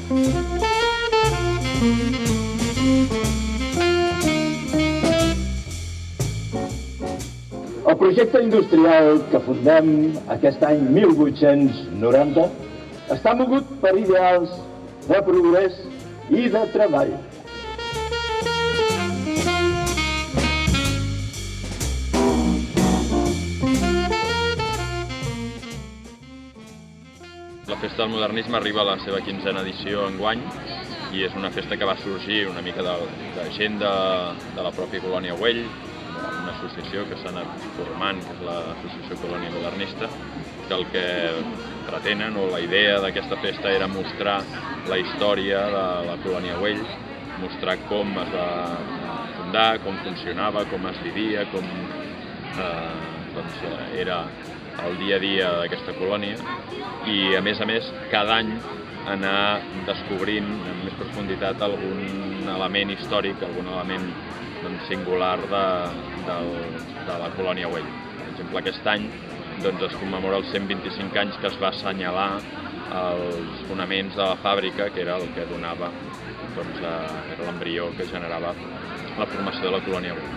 El projecte industrial que fundem aquest any 1890 està mogut per ideals de progrés i de treball. La Festa del Modernisme arriba a la seva 15a edició enguany i és una festa que va sorgir una mica de gent de la pròpia colònia Güell, una associació que s'ha anat formant, que és l'Associació Colònia Modernista, que el que pretenen, o la idea d'aquesta festa, era mostrar la història de la colònia Güell, mostrar com es va fundar, com funcionava, com es vivia, com era el dia a dia d'aquesta colònia i, a més, cada any anar descobrint amb més profunditat algun element històric, algun element singular de la colònia Güell. Per exemple, aquest any es commemora els 125 anys que es va assenyalar els fonaments de la fàbrica, que era el que donava, era l'embrió que generava la formació de la colònia Güell.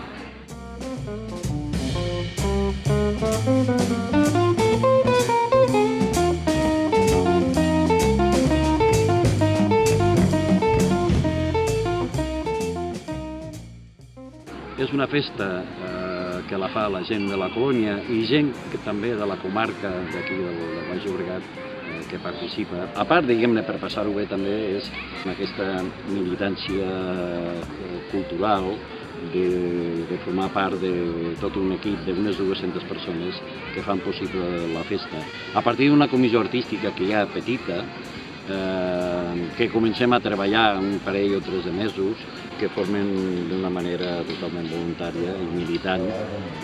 És una festa que la fa la gent de la colònia i gent que també de la comarca d'aquí del Baix Llobregat que participa. A part, diguem-ne, per passar-ho bé també és aquesta militància cultural de formar part de tot un equip d'unes 200 persones que fan possible la festa. A partir d'una comissió artística que hi ha petita, que comencem a treballar un parell o 3 de mesos, que formen d'una manera totalment voluntària i militant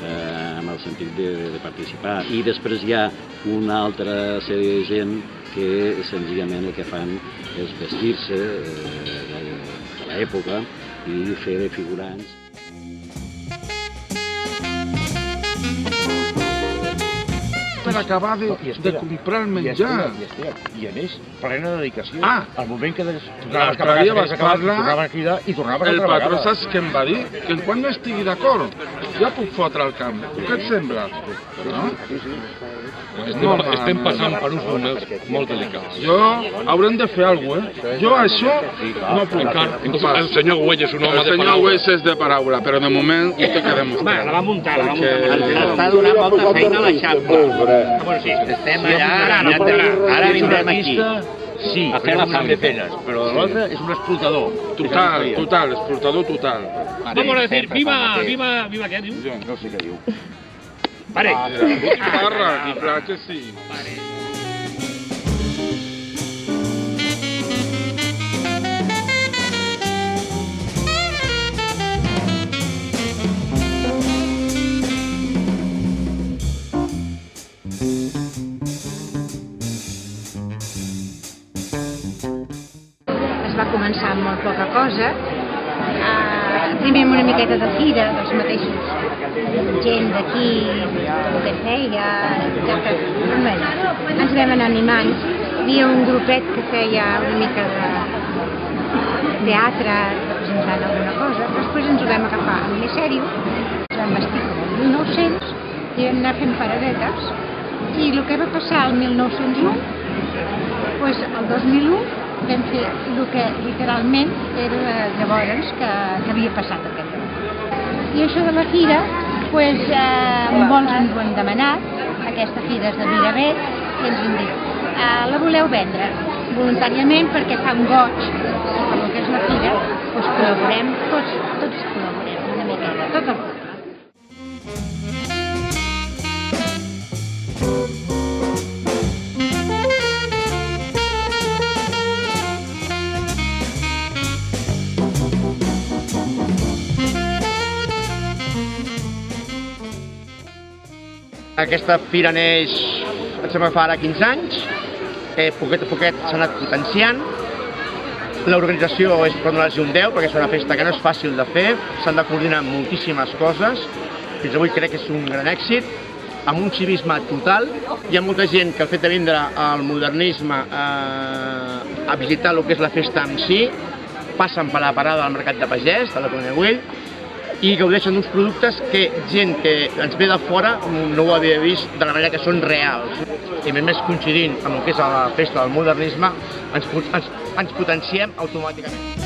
amb el sentit de participar. I després hi ha una altra sèrie de gent que senzillament el que fan és vestir-se de l'època i fer de figurants. Per acabar de comprar el menjar. I a més, plena dedicació. Al moment que l'altre dia vas parlar, tornaven a cridar i tornaven el altra patró vegada. saps què em va dir? Que quan no estigui d'acord ja puc fotre el camp. Què et sembla? No? Estem passant per uns moments molt delicats. Haurem de fer alguna cosa, Jo això no puc. El senyor Güell és un home de El senyor Güell és de paraula, però de moment ho té que demostrar. La va muntar, Està donant molta feina a l'Eixample. Estem allà, ara vindrem aquí. Sí, a fer la feines, però l'altre és un explotador. Total, explotador total. Vamos a decir, viva què diu? No sé què diu. Pare! Parra, i clar que sí. Es va començar amb molt poca cosa, primer amb una miqueta de fira dels mateixos gent d'aquí que feia, ens vam anar animant. Hi havia un grupet que feia una mica de teatre, representant alguna cosa, després ens ho vam agafar més sèrio, ens vam vestir com el 1900 i vam anar fent paradetes. I el que va passar el 1901, doncs el 2001 vam fer el que literalment era llavors que havia passat aquest any. I això de la fira, molts ens ho han demanat, aquesta fira és de Miravet, i ens han dit, la voleu vendre voluntàriament perquè fa un goig, per el que és la fira, doncs col·laborem, tots col·laborem una miqueta, tot el poble. Aquesta fira neix, em sembla que fa ara 15 anys, poquet a poquet s'ha anat potenciant. L'organització és per donar-los un 10, perquè és una festa que no és fàcil de fer, s'han de coordinar moltíssimes coses, fins avui crec que és un gran èxit. amb un civisme total. Hi ha molta gent que el fet de vindre al modernisme a visitar el que és la festa en si, passen per la parada del Mercat de Pagès, de la Colònia Güell, i gaudeixen d'uns productes que gent que ens ve de fora no ho havia vist de la manera que són reals. I a més coincidint amb el que és la festa del modernisme, ens potenciem automàticament.